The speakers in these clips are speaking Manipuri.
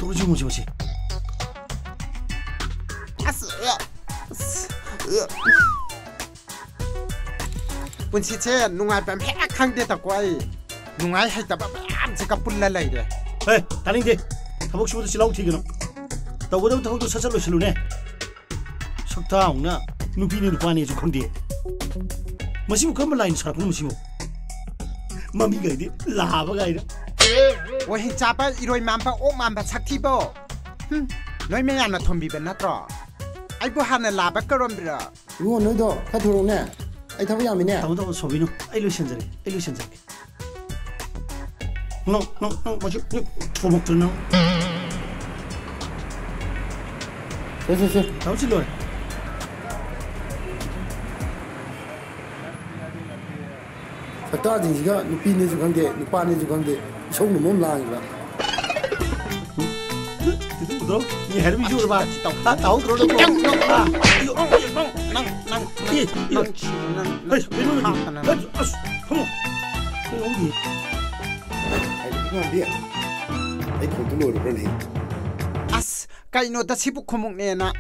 도로지 뭐지 분시체 누가 밤 해악한데 닦고이 누가 할때 밤 제가 불날라이래 에이 다른데 타복시부터 실라고 튀기노 더보다 더도 사살로 실루네 석타 옹나 누피니 누파니 주 컨디 마시고 그만 라인 사람 무시고 마미가 이디 라바가 이래 왜 잡아 이로이 맘바 옥맘바 착티보 너희 매야나 톰비벤 나트로 아이고 하나 라바 그럼비라 이거 너도 카토로네 아이 타고 야미네 다운다운 소비노 일루션자리 너 뭐지 토목들노 쎄 다운실로 사타진이가 누피네주 관계 누파네주 관계 속는 몸 나이가 너? 이 해름이 주로 봐. 나오 들어도 봐. 아스 까이노다 시부코목네나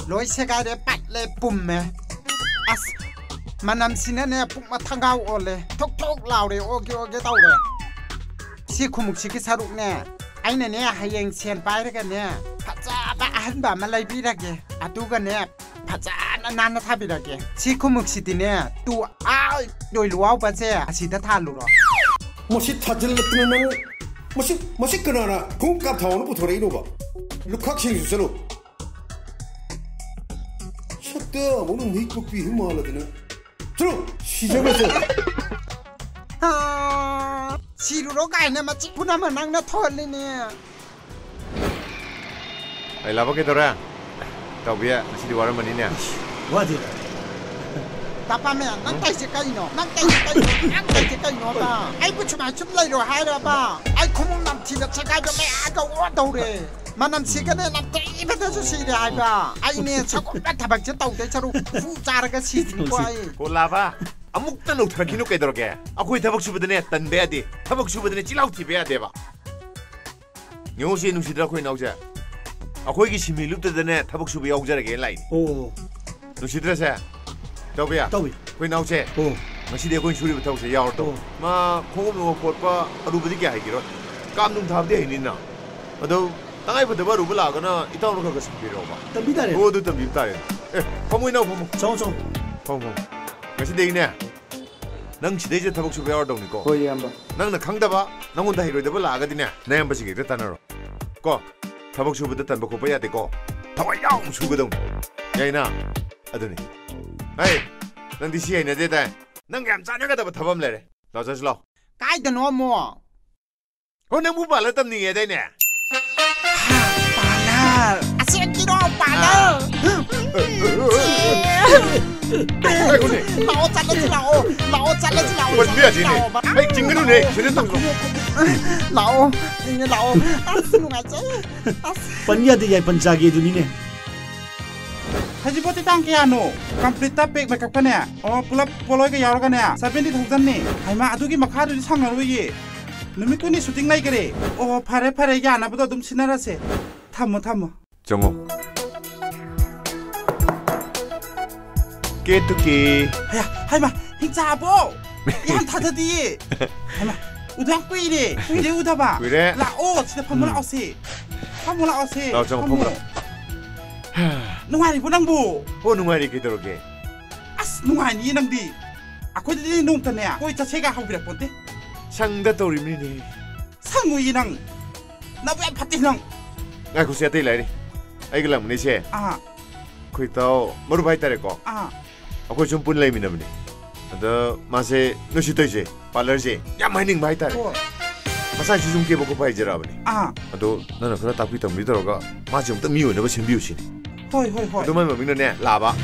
로이세가레 빠레 뿜메 아스 만남시네네 뿜마 탕가오 올레 톡톡 라우레 오게 타우레 시코목시기 사룩네 아이네네 하영 시엔 빠이르가네 파자바 한바 말라이비라게 아두가네 파자나 나나 타비라게 시코목시디네 뚜 아이 노이루아우 바제 아시다 탈루로 뭐시 타질렀더니 뭐시 그나나 공값 타오는 부터래 이러봐 루카킹 주세요 쳤다 오늘 메이크업비 힘말라드네 들어 시작해서 시루로 가이나 마치 부나만 낭나 털리네 아이 라바게더라 더비야 시디 와르만이냐 와디 답하면 난 다시 까이노 봐 아이고 좀 라이로 하려봐 아이 구멍 남티가 제가도 매아가 오더래 만남 시간에 남자 입에다 주시래 아이봐 아이네 자꾸 타박지 떠오대 저로 후자르가 시든 거야 골라봐 아무것도 못하는 기노 깨더라게 아코이 타박슈부드네 딴데야디 타박슈부드네 찔라우티 베야데바 요시 누시드라 코이 나오자 아코이기 시미 룹드네 타박슈부 야우자라게 라인 오 누시드라세 더비야 더비 코이 나오세 오 마시데 코이 슈리부터 오세 야오르도 마 콩음노 콧과 아루부디게 하기로 깜눈 답데 있니나 아도 땅아이부터 바로 불라거나 이따오는 거가 생기려봐 땀비다래 모두 땀비다래 에 파모이나 파모 정정 파모 마시데 이네 능 시대제 타복슈 배워동니까 거의 한번 낭나 강다바 낭온다 히로이다 불라가디냐 내 한번씩 이랬다너로 거 타복슈부터 딴거 고봐야 되고 타와야옹 수거동 야이나 아더니 아이 넌디 시야이나 되다 넌게 안 짜녀가다 타밤래래 나자슬러 까이다 너뭐 능 발라 땀니 얘다이네 발랄 아시기로 발랄 아이고네 나오 잘라지 나오 뭐야 지네 아이 징그러네 저랬던 거 나오 이제 나오 아스누가지 번야데 야이 번자게 두니네 하지보티 땅케야노 컴플리트 백 백각파네 풀랍 폴로이가 야로가네 70,000니 하이마 아두기 마카르디 상가로이 누미꾼이 슈팅 나이그래 파레 야나보다 좀 신나라세 탐모 정호 깨뚜기 하이마 행자보 양 타다디 하이마 우당 꾸이리 꾸이리 우다바 그래 라오 진짜 파모라 오세 나 정호 파모라 누가니 보낭부 누가니 기다려게 아스 누가니 낭디 아코디디 농타네 꼬이 자체가 하우비라 본데 상다 떠오르미니 상무이 낭 나왜 파티 낭 아이고 세야데 이라리 아이고 람니세 코이 타오 머루 바이타레고 아코 좀 분레미나미니 아더 마세 노시도이제 팔러제 야마이닝 바이타레 마사 주좀 게보고 바이제라바니 아도 나는 그렇다 답이 미더라가 마지 좀 미우네버 신비우시니 호이 너만 먹는네 라바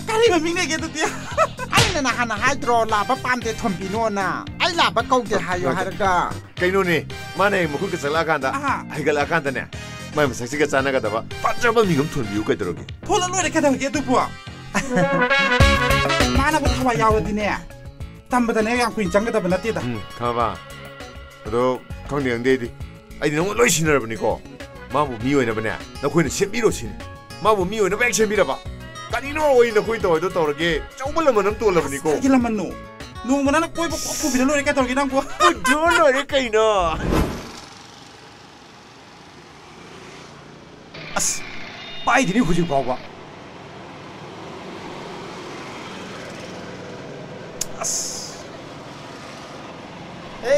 까리만 민네게도 돼 아이나 하나 하이드로 라바 빰데 톰비노나 아이 라바 거기 하요 하르가 까이노니 마네 먹을 거 살라간다 아이가 라간다네 마음 sak시가 짜나가다봐 빠져봐 미금 톰비우 까더라게 폴로로레 카다게 두부아 마나부 타와 야워디네 담보다 내가 양쿠인 장가다 나티다 가봐 ꯑꯗꯣ ꯈꯪꯗꯦ ꯈꯪꯗꯦꯗꯤ ꯑꯩꯗꯤ ꯅꯪꯉꯣꯟ ꯂꯣꯏ ꯁꯤꯟꯅꯔꯕꯅꯤꯀꯣ ꯃꯥꯕꯨ ꯃꯤ ꯑꯣꯏꯅꯕꯅꯦ ꯅꯈꯣꯏꯅ ꯁꯦꯝꯕꯤꯔꯣ ꯁꯤꯅꯤ ꯃꯥꯕꯨ ꯃꯤ ꯑꯣꯏꯅꯕ ꯍꯦꯛ ꯁꯦꯝꯕꯤꯔꯕ ꯀꯔꯤꯅꯣ ꯑꯣꯏ ꯅꯈꯣꯏ ꯇꯧꯔꯤꯗꯣ ꯇꯧꯔꯒꯦ ꯆꯧꯕ ꯂꯃꯟ ꯑꯃ ꯇꯣꯜꯂꯕꯅꯤꯀꯣ ꯑꯩꯒꯤ ꯂꯃꯟꯅꯣ ꯅꯣꯡꯃ ꯅꯪꯅ ꯀꯣꯏꯕ ꯀꯣꯛ ꯄꯨꯕꯤꯔ ꯂꯣꯏꯔꯦ ꯀꯩ ꯇꯧꯔꯒꯦ ꯅꯪꯕꯨ ꯄꯨꯗꯣ ꯂꯣꯏꯔꯦ ꯀꯩꯅꯣ ꯑꯁ ꯄꯥꯏꯗ꯭ꯔꯤ ꯍꯧꯖꯤꯛ ꯐꯥꯎꯕ ꯑꯁ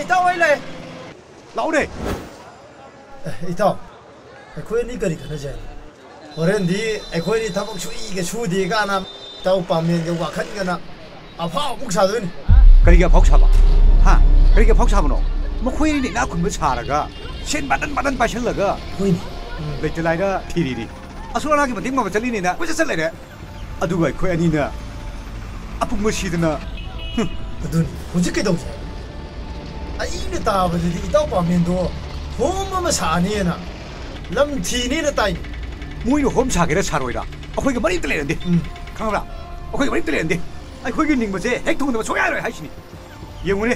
ꯏꯇꯥꯎ ꯑꯩ ꯂꯩ ꯂꯥꯎꯅꯦ ꯏꯇꯥꯎ ꯑꯩꯈꯣꯏ ꯑꯅꯤ ꯀꯔꯤ ꯈꯟꯅꯖꯦ ꯍꯣꯔꯦꯟꯗꯤ ꯑꯩꯈꯣꯏꯅꯤ ꯊꯕꯛ ꯁꯨꯏꯒ ꯁꯨꯗꯦ ꯀꯥꯟꯅ ꯏꯇꯥꯎ ꯄꯥꯝꯃꯦꯟꯒ ꯋꯥꯈꯟꯒꯅ ꯑꯐꯥꯎ ꯑꯃꯨꯛ ꯁꯥꯗꯣꯏꯅꯤ ꯀꯔꯤꯒꯤ ꯑꯐꯥꯎ ꯁꯥꯕ ꯍꯥ ꯀꯔꯤꯒꯤ ꯑꯐꯥꯎ ꯁꯥꯕꯅꯣ ꯃꯈꯣꯏꯅꯤ ꯏꯅꯥꯛ ꯈꯨꯟꯕ ꯁꯥꯔꯒ ꯁꯦꯟ ꯕꯥꯗꯟ ꯄꯥꯏꯁꯜꯂꯒ ꯍꯣꯏꯅꯤ ꯂꯩꯇ ꯂꯥꯏꯔ ꯊꯤꯔꯤꯅꯤ ꯑꯁꯣꯜ ꯑꯅꯥꯒꯤ ꯃꯇꯦꯡ ꯄꯥꯡꯕ ꯆꯠꯂꯤꯅꯤꯅ ꯀꯣꯏꯆꯠ ꯆꯠ ꯂꯩꯔꯦ ꯑꯗꯨꯒ ꯑꯩꯈꯣꯏ ꯑꯅꯤꯅ ꯑꯄꯨꯡꯕ ꯁꯤꯗꯅ ꯑꯗꯨꯅꯤ ꯍꯧꯖꯤꯛ ꯀꯩꯗꯧꯁꯦ ꯑꯩꯅ ꯇꯥꯕꯗꯗꯤ ꯏꯇꯥꯎ ꯄꯥꯝꯃꯦꯟꯗꯣ ꯍꯣꯝ ꯑꯃ ꯁꯥꯅꯤꯅ ꯂꯝ ꯊꯤꯅꯦꯅ ꯇꯥꯏꯅꯤ ꯃꯣꯏꯅ ꯍꯣꯝ ꯁꯥꯒꯦꯔꯥ ꯁꯥꯔꯣꯏꯔꯥ ꯑꯩꯈꯣꯏꯒ ꯃꯔꯤꯝꯇ ꯂꯩꯔꯟꯗꯦ ꯈꯪꯕ꯭ꯔꯥ ꯑꯩꯈꯣꯏꯒ ꯃꯔꯤꯝꯇ ꯂꯩꯔꯟꯗꯦ ꯑꯩꯈꯣꯏꯒꯤ ꯅꯤꯡꯕꯁꯦ ꯍꯦꯛ ꯊꯨꯡꯗꯕ ꯁꯨꯡꯌꯥ ꯌꯥꯔꯣꯏ ꯍꯥꯏꯁꯤꯅꯤ ꯌꯦꯡꯉꯨꯅꯦ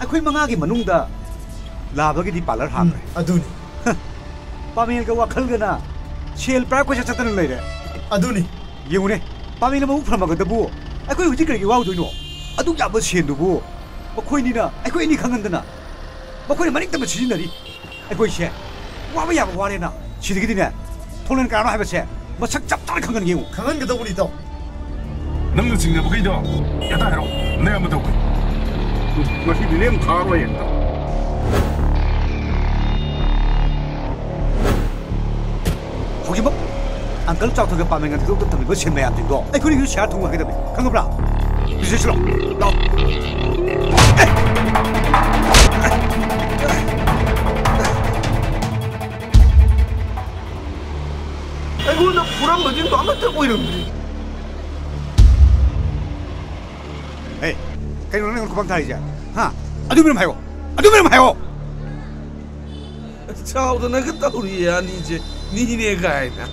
ꯑꯩꯈꯣꯏ ꯃꯉꯥꯒꯤ ꯃꯅꯨꯡꯗ ꯂꯥꯕꯒꯤꯗꯤ ꯄꯥꯔꯂꯔ ꯍꯥꯡꯈ꯭ꯔꯦ ꯑꯗꯨꯅꯤ ꯄꯥꯃꯦꯟꯒ ꯋꯥꯈꯜꯒꯅ ꯁꯦꯜ ꯄꯥꯏꯔ ꯀꯣꯏꯆꯠ ꯆꯠꯇꯅ ꯂꯩꯔꯦ ꯑꯗꯨꯅꯤ ꯌꯦꯡꯉꯨꯅꯦ ꯄꯥꯃꯦꯟꯅ ꯃꯕꯨꯛ ꯐꯔꯝꯃꯒꯗꯕꯨ ꯑꯩꯈꯣꯏ ꯍꯧꯖꯤꯛ ꯀꯔꯤꯒꯤ ꯋꯥꯎꯗꯣꯏꯅꯣ ꯑꯗꯨꯛ ꯌꯥꯝꯕ ꯁꯦꯟꯗꯨꯕꯨ ꯃꯈꯣꯏꯅꯤꯅ ꯑꯩꯈꯣꯏ ꯑꯅꯤ ꯈꯪꯍꯟꯗꯅ ꯃꯈꯣꯏꯅ ꯃꯅꯤꯡꯇꯝꯅ ꯁꯤꯖꯤꯟꯅꯔꯤ ꯑꯩꯈꯣꯏꯁꯦ ꯋꯥꯕ ꯌꯥꯕ ꯋꯥꯔꯦꯅ ꯁꯤꯗꯒꯤꯗꯤꯅꯦ ꯊꯣꯡꯂꯦꯟ ꯀꯅꯥꯅꯣ ꯍꯥꯏꯕꯁꯦ ꯃꯁꯛ ꯆꯞ ꯆꯥꯅ ꯈꯪꯍꯟꯒꯦ ꯌꯦꯡꯉꯨ ꯈꯪꯍꯟꯒꯗꯧꯕꯅꯤ ꯏꯇꯥꯎ ꯅꯪꯅ ꯆꯤꯡꯅꯕꯈꯩꯗꯣ ꯌꯥꯗ ꯍꯥꯏꯔꯣ ꯅꯪ ꯑꯃ ꯇꯧꯒꯦ ꯉꯁꯤꯗꯤ ꯂꯦꯝ ꯊꯥꯔꯣꯏ ꯍꯦꯛꯇ ꯍꯧꯖꯤꯛꯃꯛ ꯑꯪꯀꯜ ꯆꯥꯎꯊꯣꯛꯒ ꯄꯥꯃꯦꯟꯒ ꯊꯤꯗꯣꯛꯇ ꯊꯝꯂꯤꯕ ꯁꯦꯟ ꯃꯌꯥꯝꯁꯤꯡꯗꯣ ꯑꯩꯈꯣꯏꯅꯤꯁꯨ ꯁꯤꯌꯥꯔ ꯊꯨꯡꯉꯛꯀꯗꯕꯅꯤ ꯈꯪꯉꯕ꯭ꯔꯥ ꯕꯤꯖꯦꯁꯂꯣ ꯂꯥꯎ ꯑꯩꯉꯣꯟꯗ ꯄꯨꯔꯝꯕꯁꯤꯡꯗꯣ ꯑꯃꯠꯇ ꯑꯣꯏꯔꯝꯗ꯭ꯔꯤ ꯑꯦ ꯀꯩꯅꯣ ꯅꯪ ꯈꯨꯄꯥꯛ ꯊꯥꯔꯤꯁꯦ ꯍꯥ ꯑꯗꯨ ꯃꯔꯝ ꯍꯥꯏꯌꯣ ꯑꯗꯨ ꯃꯔꯝ ꯍꯥꯏꯌꯣ ꯆꯥꯎꯗꯅꯒ ꯇꯧꯔꯤꯌꯦ ꯑꯅꯤꯁꯦ ꯃꯤꯅꯦ ꯀꯥꯏꯅ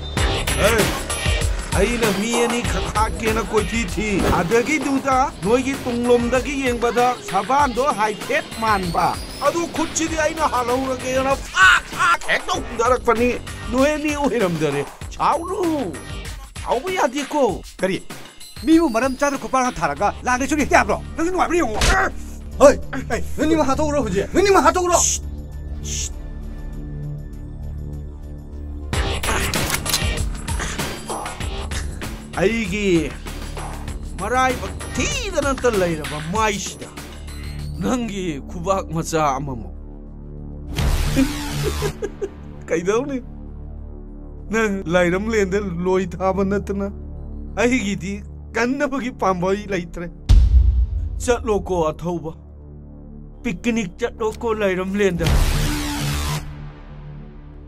ꯑꯩꯅ ꯃꯤ ꯑꯅꯤ ꯈꯛ ꯍꯥꯠꯀꯦꯅ ꯀꯣꯏꯊꯤ ꯊꯤ ꯑꯗꯒꯤꯗꯨꯗ ꯅꯣꯏꯒꯤ ꯇꯨꯡꯂꯣꯝꯗꯒꯤ ꯌꯦꯡꯕꯗ ꯁꯕꯥꯟꯗꯣ ꯍꯥꯏꯐꯦꯠ ꯃꯥꯟꯕ ꯑꯗꯨ ꯈꯨꯠꯁꯤꯗꯤ ꯑꯩꯅ ꯍꯥꯜꯍꯧꯔꯒꯦꯅ ꯐꯥꯛ ꯍꯦꯛꯇ ꯍꯨꯟꯗꯔꯛꯄꯅꯤ ꯅꯣꯏ ꯑꯅꯤ ꯑꯣꯏꯔꯝꯗꯔꯦ ꯁꯥꯎꯅꯨ ꯁꯥꯎꯕ ꯌꯥꯗꯦꯀꯣ ꯀꯔꯤ ꯃꯤꯕꯨ ꯃꯔꯝ ꯆꯥꯗꯅ ꯈꯨꯄꯥꯛꯅ ꯊꯥꯔꯒ ꯂꯥꯟꯗꯁꯨ ꯍꯦꯛꯇ ꯌꯥꯕ꯭ꯔꯣ ꯅꯪꯁꯨ ꯅꯨꯡꯉꯥꯏꯕ꯭ꯔꯥ ꯌꯦꯡꯉꯣ ꯍꯣꯏ ꯅꯣꯏꯅꯤꯃꯛ ꯍꯥꯠꯇꯣꯛꯎꯔꯣ ꯍꯧꯖꯤꯛ ꯅꯣꯏꯅꯤꯃꯛ ꯍꯥꯠꯇꯣꯛꯎꯔꯣ ꯑꯩꯒꯤ ꯃꯔꯥꯏꯕꯛ ꯊꯤꯗꯅꯇ ꯂꯩꯔꯕ ꯃꯥꯏꯁꯤꯗ ꯅꯪꯒꯤ ꯈꯨꯕꯥꯛ ꯃꯆꯥ ꯑꯃꯃꯨꯛ ꯀꯩꯗꯧꯅꯤ ꯅꯪ ꯂꯥꯏꯔꯝꯂꯦꯟꯗ ꯂꯣꯏ ꯊꯥꯕ ꯅꯠꯇꯅ ꯑꯩꯒꯤꯗꯤ ꯀꯟꯅꯕꯒꯤ ꯄꯥꯝꯕꯩ ꯂꯩꯇ꯭ꯔꯦ ꯆꯠꯂꯣꯀꯣ ꯑꯊꯧꯕ ꯄꯤꯛꯅꯤꯛ ꯆꯠꯂꯣꯀꯣ ꯂꯥꯏꯔꯝꯂꯦꯟꯗ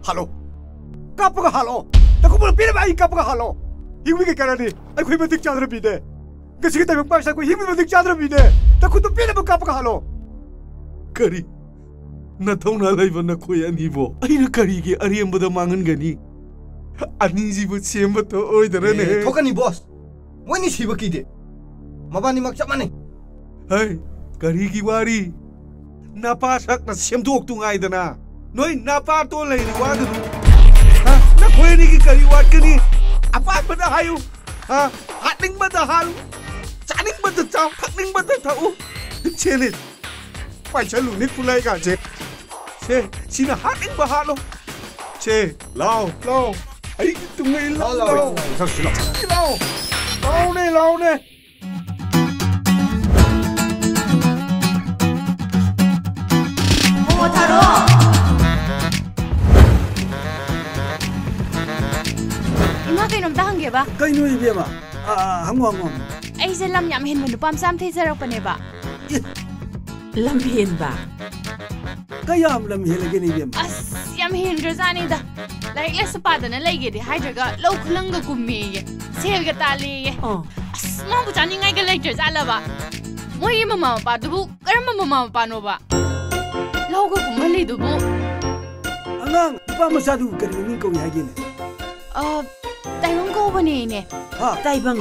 ꯍꯜꯂꯣ ꯀꯥꯞꯄꯒ ꯍꯜꯂꯣ ꯇꯀꯨꯕꯨꯅ ꯄꯤꯔꯕ ꯑꯩ ꯀꯥꯞꯄꯒ ꯍꯜꯂꯣ ꯍꯤꯡꯕꯒꯤ ꯀꯔꯥꯅꯤ ꯑꯩꯈꯣꯏ ꯃꯇꯤꯛ ꯆꯥꯗ꯭ꯔꯕꯤꯅꯦ ꯉꯁꯤꯒꯤ ꯇꯥꯏꯕꯪ ꯄꯥꯏꯁꯦ ꯑꯩꯈꯣꯏ ꯍꯤꯡꯕꯒꯤ ꯃꯇꯤꯛ ꯆꯥꯗ꯭ꯔꯕꯤꯅꯦ ꯇꯀꯨꯗꯣ ꯄꯤꯔꯕ ꯀꯥꯞꯄꯒ ꯍꯜꯂꯣ ꯀꯔꯤ ꯅꯊꯧꯅꯥ ꯂꯩꯕ ꯅꯈꯣꯏ ꯑꯅꯤꯕꯨ ꯑꯩꯅ ꯀꯔꯤꯒꯤ ꯑꯔꯦꯝꯕꯗ ꯃꯥꯡꯍꯟꯒꯅꯤ ꯑꯅꯤꯁꯤꯕꯨ ꯁꯦꯝꯕꯇ ꯑꯣꯏꯗꯔꯅꯦ ꯊꯣꯛꯀꯅꯤ ꯕꯣꯁ ꯃꯣꯏꯅꯤ ꯁꯤꯕ ꯀꯤꯗꯦ ꯃꯕꯥꯅꯤꯃꯛ ꯆꯞ ꯃꯥꯟꯅꯩ ꯍꯩ ꯀꯔꯤꯒꯤ ꯋꯥꯔꯤ ꯅꯄꯥ ꯁꯛꯅ ꯁꯦꯝꯗꯣꯛꯇꯨꯉꯥꯏꯗꯅ ꯅꯣꯏ ꯅꯄꯥꯇꯣ ꯂꯩꯔꯤ ꯋꯥꯒꯅꯨ ꯅꯈꯣꯏ ꯑꯅꯤꯒꯤ ꯀꯔꯤ ꯋꯥꯠꯀꯅꯤ ꯑꯄꯥꯝꯕꯗ ꯍꯥꯏꯌꯨ ꯍꯥꯠꯅꯤꯡꯕꯗ ꯍꯥꯠꯂꯨ ꯆꯥꯅꯤꯡꯕꯗ ꯆꯥꯎ ꯊꯛꯅꯤꯡꯕꯗ ꯊꯛꯎ ꯁꯦꯅꯦ ꯄꯥꯏꯁꯜꯂꯨꯅꯤ ꯈꯨꯠꯂꯥꯏꯒꯥꯁꯦ ꯁꯦ ꯁꯤꯅ ꯍꯥꯠꯅꯤꯡꯕ ꯍꯥꯠꯂꯣ ꯁꯦ ꯂꯥꯎ ꯂꯥꯎ ꯑꯩꯒꯤ ꯇꯨꯡꯒꯩ ꯂꯥꯎ ꯂꯥꯎ ꯂꯥꯎ ꯂꯥꯎꯅꯦ ꯂꯥꯎꯅꯦ ꯊꯥꯔꯣ 이마 그놈다 한 개봐. ꯀꯩꯅꯣ 이비마 한모 ꯑꯩꯁꯦ ꯂꯝ ꯌꯥꯝ ꯍꯦꯟꯕ ꯅꯨꯄꯥ ꯃꯆꯥ ꯑꯃ ꯊꯤꯖꯔꯛꯄꯅꯦꯕ. ꯂꯝ ꯍꯦꯟꯕ ꯀꯌꯥꯝ ꯂꯝ ꯍꯦꯜꯂꯒꯦ 이비마 ꯑꯁ ꯌꯥꯝ ꯍꯦꯟꯈ꯭ꯔꯖꯥꯠꯅꯤꯗ. ꯂꯥꯏꯔꯤꯛ ꯂꯥꯏꯁꯨ ꯄꯥꯗꯅ ꯂꯩꯒꯦꯗꯤ ꯍꯥꯏꯗ꯭ꯔꯒ ꯂꯧ ꯈꯨꯂꯪꯒ ꯀꯨꯝꯃꯦꯌꯦ. ꯁꯦꯜꯒ ꯇꯥꯜꯂꯦꯌꯦ. ꯑꯁ ꯃꯥꯕꯨ ꯆꯥꯅꯤꯡꯉꯥꯏꯒ ꯂꯩꯇ꯭ꯔꯖꯥꯠꯂꯕ. ꯃꯣꯏꯒꯤ ꯃꯃꯥ ꯃꯄꯥꯗꯨꯕꯨ ꯀꯔꯝꯕ ꯃꯃꯥ ꯃꯄꯥꯅꯣꯕ? ꯂꯧꯒ ꯀꯨꯝꯍꯜꯂꯤꯗꯨꯕꯨ ꯑꯉꯥꯡ ꯅꯨꯄꯥ ꯃꯆꯥꯗꯨ ꯀꯔꯤ ꯃꯃꯤꯡ ꯀꯧꯏ ꯍꯥꯏꯒꯦꯅꯦ? ꯇꯥꯏꯕꯪ ꯀꯧꯕꯅꯦꯅꯦ. ꯇꯥꯏꯕꯪ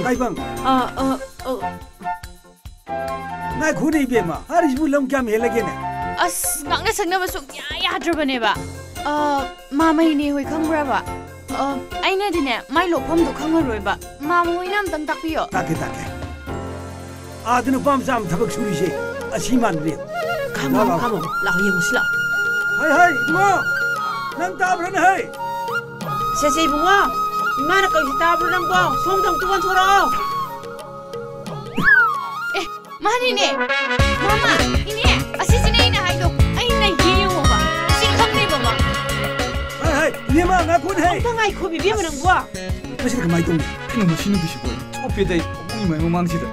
ꯉꯥꯏꯈꯣꯅꯦ 이비마 ꯍꯥꯏꯔꯤꯁꯤꯕꯨ ꯂꯝ ꯀꯌꯥꯝ ꯍꯦꯜꯂꯒꯦꯅꯦ? ꯑꯁ ꯉꯥꯛꯅ ꯁꯛꯅꯕ ꯁꯨꯛꯌꯥ ꯌꯥꯗ꯭ꯔꯕꯅꯦꯕ ꯃꯥꯃꯩꯅꯦ ꯍꯣꯏ ꯈꯪꯕ꯭ꯔꯕ ꯑꯩꯅꯗꯤꯅꯦ ꯃꯥꯏ ꯂꯣꯛꯐꯝꯗꯣ ꯈꯪꯉꯔꯣꯏꯕ ꯃꯥꯃ ꯍꯣꯏꯅ ꯑꯝꯇꯪ ꯇꯥꯛꯄꯤꯌꯣ ꯇꯥꯛꯀꯦ ꯑꯥꯗ ꯅꯨꯄꯥ ꯃꯆꯥ ꯑꯃ ꯊꯕꯛ ꯁꯨꯔꯤꯁꯦ ꯑꯁꯤ ꯃꯥꯟꯕꯅꯦ ꯈꯥꯃꯣ ꯂꯥꯛꯑꯣ ꯌꯦꯡꯉꯨꯁꯤ ꯂꯥꯛꯑꯣ ꯍꯩ ꯏꯕꯨꯡꯉꯣ ꯅꯪ ꯇꯥꯕ꯭ꯔꯅꯦ ꯍꯩ ꯁꯦ ꯏꯕꯨꯡꯉꯣ 이마나 거기서 따블랑 거 송정 두번 돌아. 마니네. 마마 이네 아시지네 이네 하이도 아이네 예용어봐. 시컴네 봐봐. 하이 이네마 나군 해. 어떤가이 코비 비면은 뭐야? 마시는 그 마이 동. 그놈 마시는 드시고 쪼피에다 이 마이 망치다.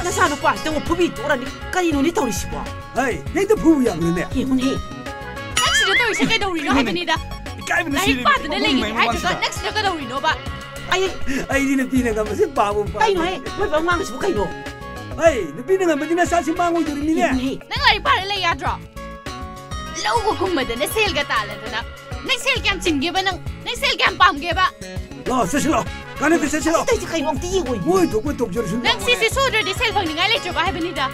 나 사는 거 알던 거 부비 또라니까지 눈이 떨리시고. 하이 내도 부부야 그러네. 이혼해. 낚시를 또 이렇게 더우리노 하입니다. 나이 빠드네 레기 하이저가 낚시를 더우리노 봐. 아이 니네 가면서 바보 바. 아이노 해. 왜 방망이서 못 가이노? 아이 너비는 가면 사실 망고 들이미네. 낭라이 빠르래 야드라. 로고 kummadana selga taladana. 낭 selgam 진게바 낭 selgam 밤게바. 라 세실라. 가네 세실라. 또 이제 가이노 뛰고. 뭐 독저를 준다. 낭 시시 소드디 셀방닝아 레줘바 하이버니다.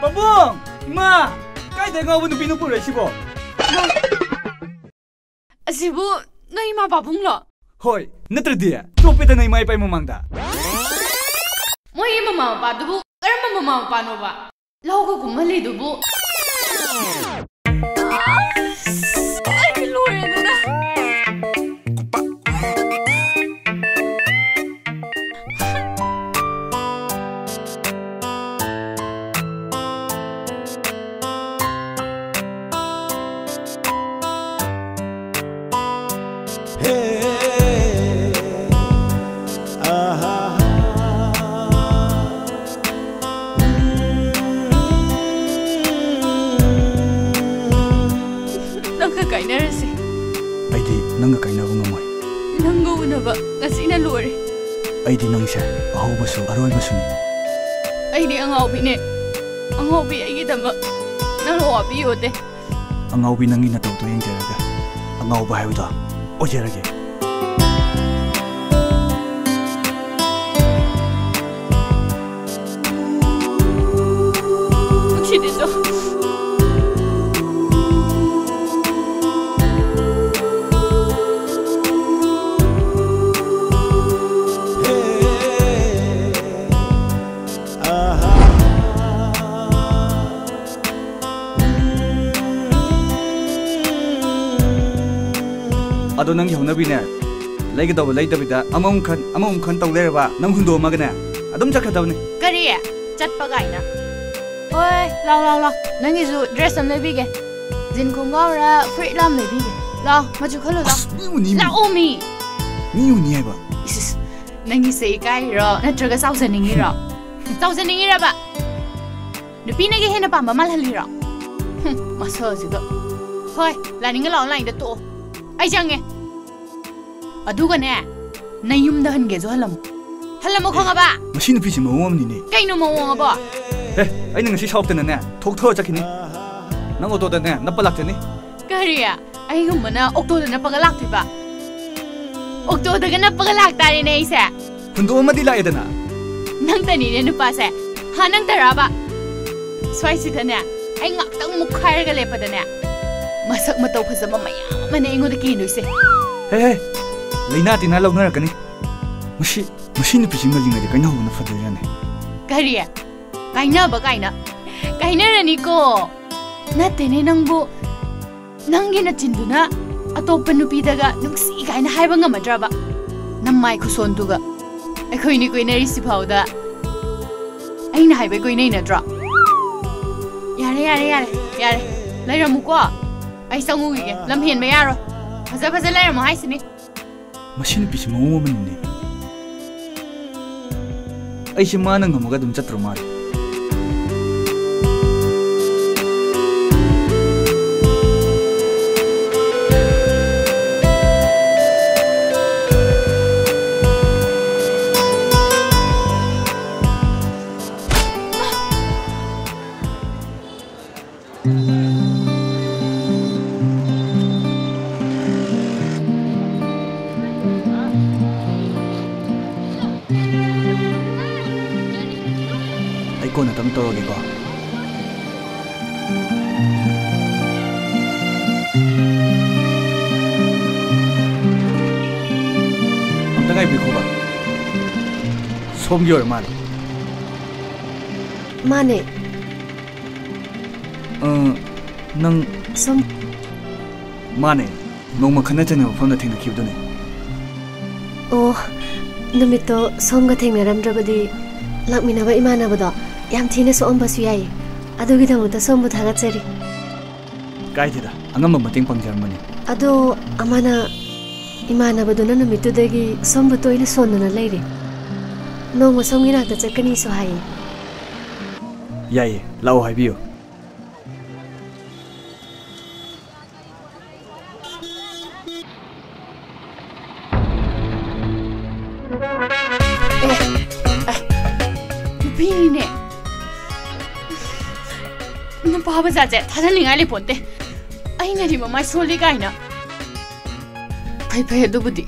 바봉 이마 까이 내가 오는 비누 뿌려 시보. Asibu, na ima babunglo. Hoy, natradi. Tropeta na ima ipay mo mangda. Mo ima mama pa dubu, karma mama pa no ba. Lauko kumali dubu. Ay, lore na. Nangga kaina bunga moy. Nangga unaba ngasina lore. Aidi nangse ahobasu aroibasuni. Aidi angaubi ne. Angaubi aigi dama. Nanglo abi yote. Angaubi nangi na tawto yengjaraga. Angauba hayuda. Ojerage. Chidiso. Ado nang yawnabine laigadaw laidabida among khan tawlerba nang hundo magane adum chakadawne kari chatpa gaina oi lao nangi zu dress am lebige jin khongawra free lam lebige lao maju khalo la omi ni uni ba isis nangi sei kai ro natraga sausaningi ra ba nupi nagi hena pamba malhali ro masa jiga hoi laninga lao lain da to ai jange adugane nayumda hange zo halam khongaba machine pisi mawamni ne kaino mawaba ai nang si shop tane thok tho chakini nang oto da ne napalak tane kariya ai gumana okto da napagalak tiba okto da gana pagalak tare ne isa hundo amadi la edana nang tani ne nupa se ha nang taraba swai si tane ai ngak tang mukhair ga lepa da ne masak matau phazaba mayam mane ingo da ki nuise Leina tina launara kani machine pisi ngalinga de kaina hona fadurane kariya kaina rani ko natene nangbu nangi na chinduna atopa nupi daga nungsi kaina haiba ngamadraba nammai khusonduga ekhoi ni koina risi phauda aina haiba koina inadra yare lairamu ko ai sangu gi lamhen me yaro faza lairamu haisini machine pisi mawamni ai shi ma nang hamaga dum chatro mar ko na tang tawag ko ꯁꯣꯝꯒꯤ ꯑꯣꯏꯔ ꯃꯥꯜꯂꯦ ꯃꯥꯅꯦ ꯅꯪ ꯁꯣꯝ ꯃꯥꯅꯦ ꯅꯣꯡꯃ ꯈꯟꯅ ꯆꯩꯅꯕ ꯃꯐꯝꯗ ꯊꯦꯡꯅꯈꯤꯕꯗꯨꯅꯦ ꯑꯣ ꯅꯨꯃꯤꯠꯇꯣ ꯁꯣꯝꯒ ꯊꯦꯡꯅꯔꯝꯗ꯭ꯔꯕꯗꯤ ꯂꯥꯛꯃꯤꯟꯅꯕ ꯏꯃꯥꯟꯅꯕꯗꯣ ꯌꯥꯝ ꯊꯤꯅ ꯁꯣꯛꯑꯝꯕꯁꯨ ꯌꯥꯏꯌꯦ ꯑꯗꯨꯒꯤꯗꯃꯛꯇ ꯁꯣꯝꯕꯨ ꯊꯥꯒꯠꯆꯔꯤ ꯀꯥꯏꯗꯦꯗ ꯑꯉꯝꯕ ꯃꯇꯦꯡ ꯄꯥꯡꯖꯔꯝꯕꯅꯤ ꯑꯗꯣ ꯑꯃꯅ ꯏꯃꯥꯟꯅꯕꯗꯨꯅ ꯅꯨꯃꯤꯠꯇꯨꯗꯒꯤ ꯁꯣꯝꯕꯨ ꯇꯣꯏꯅ ꯁꯣꯟꯗꯨꯅ ꯂꯩꯔꯦ ꯅꯣꯡꯃ ꯁꯣꯝꯒꯤ ꯅꯥꯛꯇ ꯆꯠꯀꯅꯤꯁꯨ ꯍꯥꯏꯌꯦ ꯌꯥꯏꯌꯦ ꯂꯥꯛꯑꯣ ꯍꯥꯏꯕꯤꯌꯨ ꯅꯨꯄꯤꯅꯤꯅꯦ ꯅꯨꯄꯥ ꯕꯖꯥꯔꯁꯦ ꯊꯥꯖꯅꯤꯡꯉꯥꯏ ꯂꯩꯄꯣꯟꯇꯦ ꯑꯩꯅꯗꯤ ꯃꯃꯥꯏ ꯁꯣꯜꯂꯤ ꯀꯥꯏꯅ ꯐꯩ ꯑꯗꯨꯕꯨꯗꯤ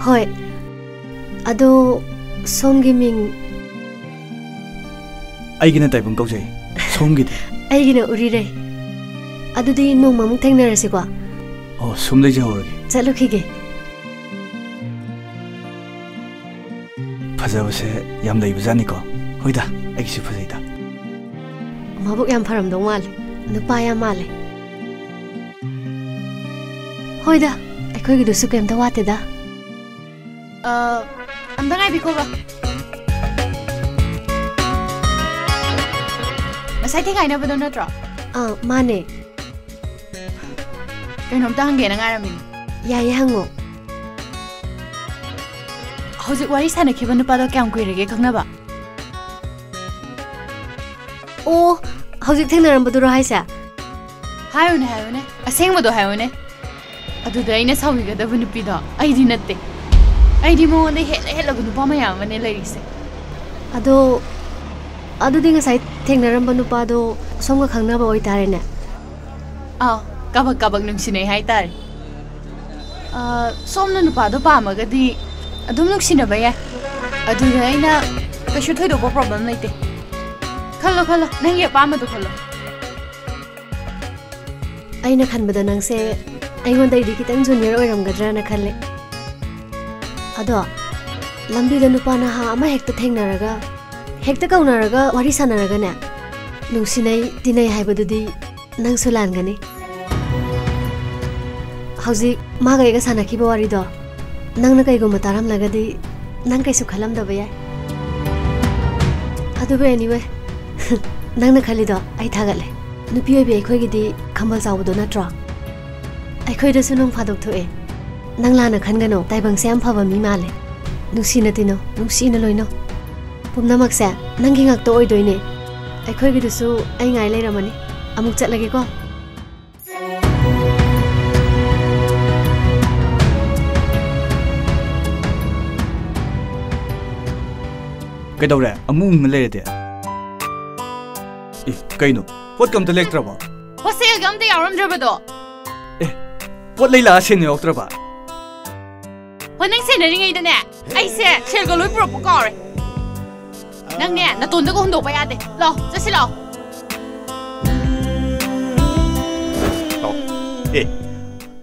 ꯍꯣꯏ ꯑꯗꯣ ꯁꯣꯝꯒꯤ ꯃꯤꯡ ꯑꯩꯒꯤꯅ ꯇꯥꯏꯕꯪ ꯀꯧꯖꯩ ꯁꯣꯝꯒꯤꯗꯤ ꯑꯩꯒꯤꯅ ꯎꯔꯤꯔꯩ ꯑꯗꯨꯗꯤ ꯅꯣꯡꯃꯃꯨꯛ ꯊꯦꯡꯅꯔꯁꯤꯀꯣ ꯑꯣ ꯁꯨꯝ ꯂꯩꯖꯍꯧꯔꯒꯦ ꯆꯠꯂꯨꯈꯤꯒꯦ ꯐꯖꯕꯁꯦ ꯌꯥꯝ ꯂꯩꯕꯖꯥꯠꯅꯤꯀꯣ ꯍꯣꯏꯗ ꯑꯩꯒꯤꯁꯨ ꯐꯖꯩꯗ ꯃꯕꯨꯛ ꯌꯥꯝ ꯐꯔꯝꯗꯧ ꯃꯥꯜꯂꯦ ꯅꯨꯄꯥ ꯌꯥꯝ ꯃꯥꯜꯂꯦ ꯍꯣꯏꯗ ꯑꯩꯈꯣꯏꯒꯤꯗꯨꯁꯨ ꯀꯩꯝꯇ ꯋꯥꯠꯇꯦꯗ ꯑꯝꯇ ꯉꯥꯏꯕꯤꯈꯣꯕ ꯉꯁꯥꯏ ꯊꯦꯡꯉꯥꯏꯅꯕꯗꯣ ꯅꯠꯇ꯭ꯔꯣ ꯃꯥꯅꯦ ꯀꯩꯅꯣꯝꯇ ꯍꯪꯒꯦꯅ ꯉꯥꯏꯔꯝꯃꯤꯅꯤ ꯌꯥꯏꯌꯦ ꯍꯪꯉꯣ ꯍꯧꯖꯤꯛ ꯋꯥꯔꯤ ꯁꯥꯟꯅꯈꯤꯕ ꯅꯨꯄꯥꯗꯣ ꯀꯌꯥꯝ ꯀꯨꯏꯔꯒꯦ ꯈꯪꯅꯕ ꯑꯣ ꯍꯧꯖꯤꯛ ꯊꯦꯡꯅꯔꯝꯕꯗꯨꯔꯣ ꯍꯥꯏꯁꯦ ꯍꯥꯏꯌꯨꯅꯦ ꯑꯁꯦꯡꯕꯗꯣ ꯍꯥꯏꯌꯨꯅꯦ ꯑꯗꯨꯗ ꯑꯩꯅ ꯁꯥꯎꯈꯤꯒꯗꯕ ꯅꯨꯄꯤꯗꯣ ꯑꯩꯗꯤ ꯅꯠꯇꯦ ꯑꯩꯗꯤ ꯃꯉꯣꯟꯗ ꯍꯦꯜꯂꯕ ꯅꯨꯄꯥ ꯃꯌꯥꯝ ꯑꯃꯅꯦ ꯂꯩꯔꯤꯁꯦ ꯑꯗꯨꯗꯤ ꯉꯁꯥꯏ ꯊꯦꯡꯅꯔꯝꯕ ꯅꯨꯄꯥꯗꯣ ꯁꯣꯝꯒ ꯈꯪꯅꯕ ꯑꯣꯏꯇꯥꯔꯦꯅꯦ ꯀꯕꯛ ꯅꯨꯡꯁꯤꯅꯩ ꯍꯥꯏꯇꯥꯔꯦ ꯁꯣꯝꯅ ꯅꯨꯄꯥꯗꯣ ꯄꯥꯝꯃꯒꯗꯤ ꯑꯗꯨꯝ ꯅꯨꯡꯁꯤꯅꯕ ꯌꯥꯏ ꯑꯗꯨꯗ ꯑꯩꯅ ꯀꯩꯁꯨ ꯊꯣꯏꯗꯣꯛꯄ ꯄ꯭ꯔꯣꯕ꯭ꯂꯦꯝ ꯂꯩꯇꯦ ꯈꯜꯂꯣ ꯅꯪꯒꯤ ꯑꯄꯥꯝꯕꯗꯣ ꯈꯜꯂꯣ ꯑꯩꯅ ꯈꯟꯕꯗ ꯅꯪꯁꯦ ꯑꯩꯉꯣꯟꯗꯩꯗꯤ ꯈꯤꯇꯪ ꯖꯨꯅꯤꯌꯔ ꯑꯣꯏꯔꯝꯒꯗ꯭ꯔꯥꯅ ꯈꯜꯂꯦ ꯑꯗꯣ ꯂꯝꯕꯤꯗ ꯅꯨꯄꯥ ꯅꯍꯥ ꯑꯃ ꯍꯦꯛꯇ ꯊꯦꯡꯅꯔꯒ ꯍꯦꯛꯇ ꯀꯧꯅꯔꯒ ꯋꯥꯔꯤ ꯁꯥꯟꯅꯔꯒꯅꯦ ꯅꯨꯡꯁꯤꯅꯩ ꯇꯤꯟꯅꯩ ꯍꯥꯏꯕꯗꯨꯗꯤ ꯅꯪꯁꯨ ꯂꯥꯟꯒꯅꯤ ꯍꯧꯖꯤꯛ ꯃꯥꯒ ꯑꯩꯒ ꯁꯥꯟꯅꯈꯤꯕ ꯋꯥꯔꯤꯗꯣ ꯅꯪꯅ ꯀꯩꯒꯨꯝꯕ ꯇꯥꯔꯝꯂꯒꯗꯤ ꯅꯪ ꯀꯩꯁꯨ ꯈꯜꯂꯝꯗꯕ ꯌꯥꯏ ꯑꯗꯨꯕꯨ ꯑꯦꯅꯤꯋꯦ ꯅꯪꯅ ꯈꯜꯂꯤꯗꯣ ꯑꯩ ꯊꯥꯒꯠꯂꯦ ꯅꯨꯄꯤ ꯑꯣꯏꯕꯤ ꯑꯩꯈꯣꯏꯒꯤꯗꯤ ꯈꯝꯕꯜ ꯆꯥꯎꯕꯗꯣ ꯅꯠꯇ꯭ꯔꯣ ꯑꯩꯈꯣꯏꯗꯁꯨ ꯅꯣꯡ ꯐꯥꯗꯣꯛ ꯊꯣꯛꯑꯦ ꯅꯪ ꯂꯥꯟꯅ ꯈꯟꯒꯅꯣ ꯇꯥꯏꯕꯪꯁꯦ ꯌꯥꯝ ꯐꯕ ꯃꯤ ꯃꯥꯜꯂꯦ ꯅꯨꯡꯁꯤꯅ ꯇꯤꯟꯅꯧ ꯅꯨꯡꯁꯤꯅ ꯂꯣꯏꯅꯧ ꯄꯨꯝꯅꯃꯛꯁꯦ ꯅꯪꯒꯤ ꯉꯥꯛꯇ ꯑꯣꯏꯗꯣꯏꯅꯦ ꯑꯩꯈꯣꯏꯒꯤꯗꯨꯁꯨ ꯑꯩ ꯉꯥꯏ ꯂꯩꯔꯝꯃꯅꯤ ꯑꯃꯨꯛ ꯆꯠꯂꯒꯦꯀꯣ ꯀꯩꯗꯧꯔꯦ ꯑꯃꯨꯛ ꯂꯩꯔꯗꯤ ꯀꯩꯅꯣ ꯄꯣꯠ ꯀꯝꯇ ꯂꯦꯛꯇ꯭ꯔꯕꯣ ꯍꯣꯁꯇꯦꯜꯒ ꯑꯝꯇ ꯌꯥꯎꯔꯝꯗ꯭ꯔꯕꯗꯣ ꯄꯣꯠ ꯂꯩ ꯂꯥꯛꯑ ꯁꯦꯟ ꯌꯥꯎꯔꯛꯇ꯭ꯔꯕ ꯍꯣꯏ ꯅꯪ ꯁꯦꯟꯅꯔꯤꯉꯩꯗꯅꯦ ꯑꯩꯁꯦ ꯁꯦꯜꯒ ꯂꯣꯏ ꯄꯨꯔꯛꯄ ꯀꯥꯎꯔꯦ ꯅꯪꯅꯦ ꯅꯇꯣꯟꯗꯒ ꯍꯨꯟꯗꯣꯛꯄ ꯌꯥꯗꯦ ꯂꯥꯛꯑꯣ ꯆꯠꯁꯤ ꯂꯥꯛꯑꯣ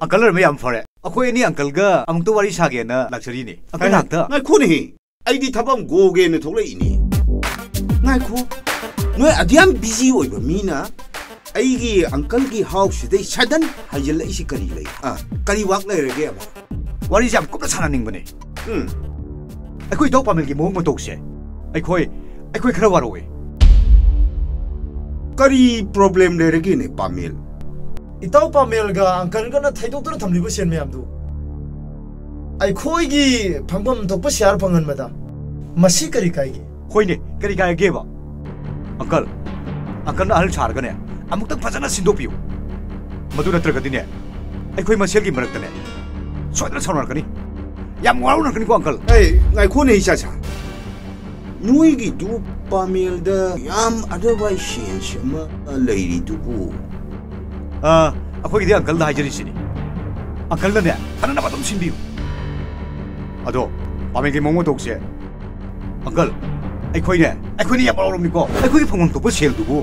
ꯑꯪꯀꯜ ꯑꯣꯏꯔꯝꯕ ꯌꯥꯝ ꯐꯔꯦ ꯑꯩꯈꯣꯏ ꯑꯅꯤ ꯑꯪꯀꯜꯒ ꯑꯃꯨꯛꯇ ꯋꯥꯔꯤ ꯁꯥꯒꯦꯅ ꯂꯥꯛꯆꯔꯤꯅꯦ ꯑꯪꯀꯜ ꯉꯥꯛꯇ ꯉꯥꯏꯈꯣꯅꯦꯍꯦ ꯑꯩꯗꯤ ꯊꯕꯛ ꯒꯣꯒꯦꯅ ꯊꯣꯛꯂꯛꯏꯅꯦ ꯉꯥꯏꯈꯣ ꯅꯣꯏ ꯑꯗꯨꯌꯥꯝ ꯕꯤꯖꯤ ꯑꯣꯏꯕ ꯃꯤꯅ ꯑꯩꯒꯤ ꯑꯪꯀꯜꯒꯤ ꯍꯥꯎꯁꯁꯤꯗꯩ ꯁꯗꯟ ꯍꯥꯏꯖꯤꯜꯂꯛꯏꯁꯤ ꯀꯔꯤ ꯂꯩ ꯀꯔꯤ ꯋꯥꯛ ꯂꯩꯔꯒꯦ ꯑꯃ ꯋꯥꯔꯤꯁꯦ ꯌꯥꯝ ꯀꯨꯞꯅ ꯁꯥꯟꯅꯅꯤꯡꯕꯅꯦ ꯑꯩꯈꯣꯏ ꯏꯇꯥꯎ ꯄꯥꯃꯦꯜꯒꯤ ꯃꯑꯣꯡ ꯃꯇꯧꯁꯦ ꯑꯩꯈꯣꯏ ꯈꯔ ꯋꯥꯔꯧꯋꯦ ꯀꯔꯤ ꯄ꯭ꯔꯣꯕ꯭ꯂꯦꯝ ꯂꯩꯔꯒꯦꯅꯦ ꯄꯥꯃꯦꯜ ꯏꯇꯥꯎ ꯄꯥꯃꯦꯜꯒ ꯑꯪꯀꯜꯒꯅ ꯊꯩꯗꯣꯛꯇꯨꯅ ꯊꯝꯂꯤꯕ ꯁꯦꯟ ꯃꯌꯥꯝꯗꯨ ꯑꯩꯈꯣꯏꯒꯤ ꯐꯪꯐꯝ ꯊꯣꯛꯄ ꯁꯤꯌꯥꯔ ꯐꯪꯍꯟꯕꯗ ꯃꯁꯤ ꯀꯔꯤ ꯀꯥꯏꯒꯦ ꯍꯣꯏꯅꯦ ꯀꯔꯤ ꯀꯥꯏꯒꯦꯕ ꯑꯪꯀꯜꯅ ꯑꯍꯜ ꯁꯥꯔꯒꯅꯦ ꯑꯃꯨꯛꯇꯪ ꯐꯖꯅ ꯁꯤꯟꯗꯣꯛꯄꯤꯌꯨ ꯃꯗꯨ ꯅꯠꯇ꯭ꯔꯒꯗꯤꯅꯦ ꯑꯩꯈꯣꯏ ꯃꯁꯦꯜꯒꯤ ꯃꯔꯛꯇꯅꯦ ꯁꯣꯏꯗꯅ ꯁꯥꯎꯅꯔꯛꯀꯅꯤ ꯌꯥꯝ ꯋꯥꯔꯧꯅꯔꯛꯀꯅꯤꯀꯣ ꯑꯪꯀꯜ ꯉꯥꯏꯈꯣꯅꯦ ꯏꯆꯥꯁꯥ ꯅꯣꯏꯒꯤꯗꯨ ꯄꯥꯃꯦꯜꯗ ꯌꯥꯝ ꯑꯗꯚꯥꯏ ꯁꯦꯟꯁ ꯑꯃ ꯂꯩꯔꯤꯗꯨꯕꯨ ꯑꯩꯈꯣꯏꯒꯤꯗꯤ ꯑꯪꯀꯜꯗ ꯍꯥꯏꯖꯔꯤꯁꯤꯅꯤ ꯑꯪꯀꯜꯅꯅꯦ ꯐꯅꯅꯕ ꯑꯗꯨꯝ ꯁꯤꯟꯕꯤꯌꯨ ꯑꯗꯣ ꯄꯥꯃꯦꯜꯒꯤ ꯃꯑꯣꯡ ꯃꯇꯧꯁꯦ ꯑꯪꯀꯜ ꯑꯩꯈꯣꯏꯅ ꯌꯥꯝ ꯋꯥꯔꯧꯔꯝꯅꯤꯀꯣ ꯑꯩꯈꯣꯏꯒꯤ ꯐꯪꯐꯝ ꯊꯣꯛꯄ ꯁꯦꯜꯗꯨꯕꯨ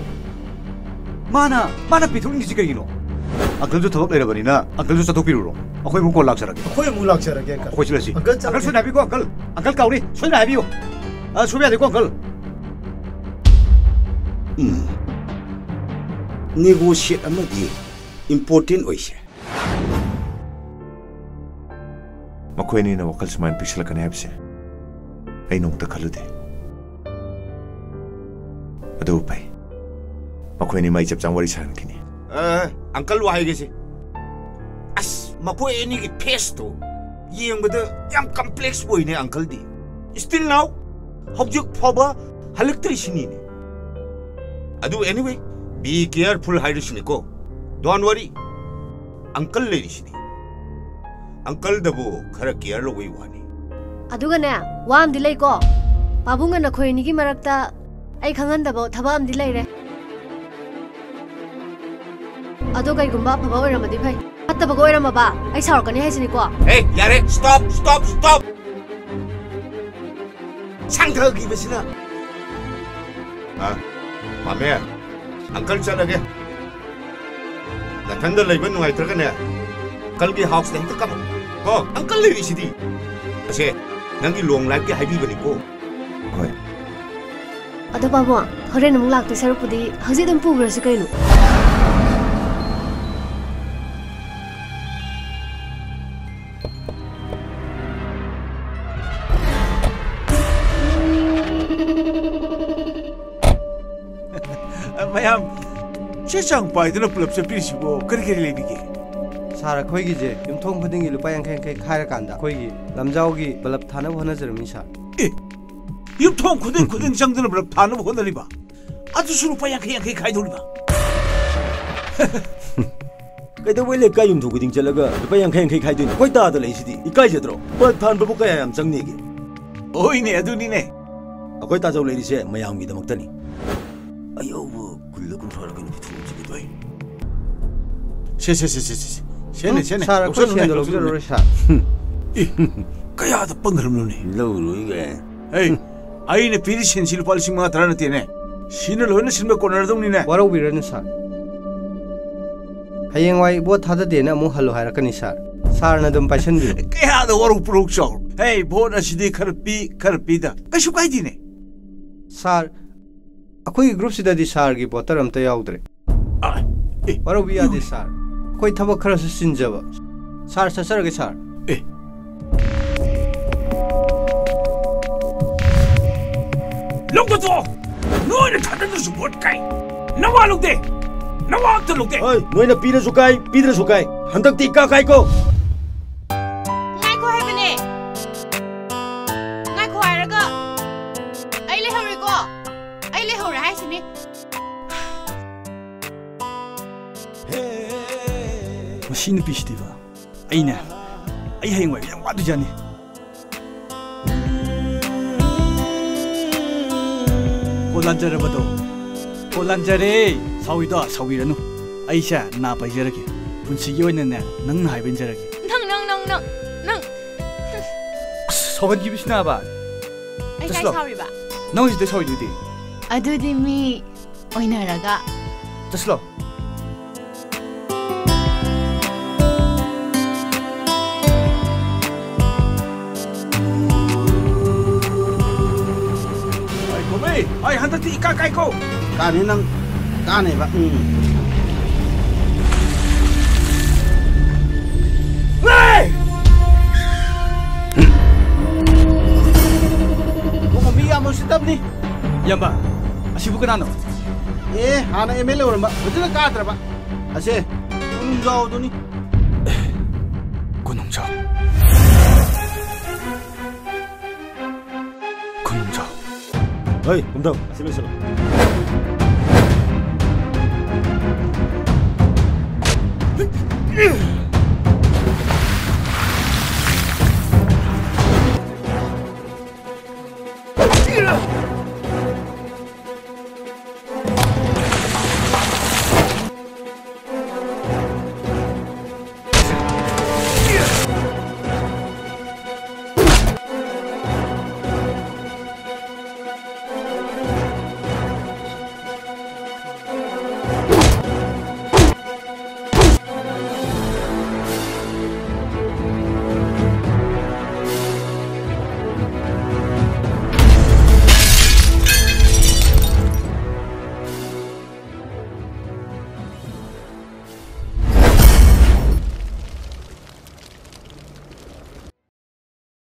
ꯃꯥꯅ ꯄꯤꯊꯣꯛꯅꯤꯡꯉꯤꯁꯤ ꯀꯩꯒꯤꯅꯣ ꯑꯪꯀꯜꯁꯨ ꯊꯕꯛ ꯂꯩꯔꯕꯅꯤꯅ ꯑꯪꯀꯜꯁꯨ ꯆꯠꯊꯣꯛꯄꯤꯔꯨꯔꯣ ꯑꯩꯈꯣꯏ ꯑꯃꯨꯛ ꯀꯣꯜ ꯂꯥꯛꯆꯔꯒꯦ ꯑꯩꯈꯣꯏ ꯑꯃꯨꯛ ꯂꯥꯛꯆꯔꯒꯦ ꯑꯩꯈꯣꯏ ꯆꯠꯂꯁꯤ ꯑꯪꯀꯜ ꯁꯣꯏꯗꯅ ꯍꯥꯏꯕꯤꯌꯨ ꯑꯪꯀꯜ ꯀꯥꯎꯔꯤ ꯁꯣꯏꯗꯅ ꯍꯥꯏꯕꯤꯌꯨ सुबह देखो अंकल नेगोशिएट अमदी इम्पोर्टेंट ओइसे मखोइनी ना वकल समान पिछला कने आपसे आई नोंगता खलुदे अदो भाई मखोइनी माई जब चांग वरी सारन किनी अंकल वाई गेसे अस मखोइनी की फेस तो येंबद याम कॉम्प्लेक्स बोइने अंकल दी स्टिल नाउ हबजुक फबा हलक्ट्रिसिनी ने अदु एनीवे बी केयरफुल हाइरिसिनी को डोंट वरी अंकल लेरिसिनी अंकल दबो खरा केयर लो वानी अदुगने वाम दिलै को पाबुंग न खोइनी की मरक्ता आई खंगन दबो थबाम दिलै रे अदो कईगुंबा फबा ओइरमदि फै फत्तबगो ओइरमबा आई सारकनी हाइसिनी को ए यारे स्टॉप स्टॉप स्टॉप सांथर की बसिना मामे अंकल चलगे नथंद लेबन नुआइत्रगने कल की हाउस नहीं तो कम को अंकल लेरिसिदी असे नंगी लॉन्ग लाइफ के हाइबी बनी को होय अदो बाबू हरेन मुंग लागते सरपुदी हजि दम पुग्रसि कइनु मैम चेचांग पाइदना पुलप से पिसिबो करी करी लेबिगे सार अखोइगी जे युमथोंग खुदिंगी लुपा यांखै खाइर कांदा अखोइगी लमजाओगी बलब थानब होनजरमी सा ए युमथोंग खुदिंग चंगदना बलब थानब होनलिबा अदुसु लुपा यांखै खाइदोलिबा कइदो वेले का युमथों खुदिंग चलगा लुपा यांखै खाइदोन कोइ तादा लेसिदी इकाइ जद्रो बल थानबबु कया याम चंगनेगे ओइने अदुनिने अखोइ ताजौ लेरिसे मयामगी दमक्तनी अयो कुल्लो कुंथ्रारा कनि फिथुजिगे दोइ सेने सार अखोइ सेंदो लोगजरो सा कया द पंगरमलोने लौरुइगे ए आइने पिरि सेंसि लुपा लिसिंग मा थरा नतेने सिनो लोइने सिनबे कोनर दौनिने वरौ बिरन सा हयेंग वाइ बो थादा देना मु हलो हारकनी सार सार न दम पाइसन बि कया द वरौ प्रोक चौ ए बोन असिदि खरपी दा कइसु काइदिने सार अखोइ ग्रुप सिदादी सार की बोतर अमता याउद्रे वरौ बिया दे सार कोई थबक खरा सिंजब सार ससरगे सार ए लोग तो नोइने थादन सपोर्ट काई नवा लोग दे नवा तो लोग दे ओइ नोइने पीरे सुकाई पीरे सुकाई हंतक ती का काई को ngai ko hai bane ngai ko hai raga ai le hori ko ai le hori hai sini machine पिस्तीबा अइना आई हयंग वाइ याम वादु जाने कोलांजरे बदो कोलांजरे साविदो साविरनु आइसा ना पाइजरके पुनसिगी ओइनने नंग हाइबेंजरके nang सोबन की बिसना बा ai kai sorry ba now is the sorry दुदी adudi mi oinaraga तसलो ai hanta ti ka kai ko काने नंग काने बा hey mo mi ya mo sitam ni यम्बा असिबु कनानो ए हाना एमएलए ओरम बजन काद्र बा असे कुनुम जाओ दोनी कुनुमजा ओइ कुमदौ असिबे सलो Yeah.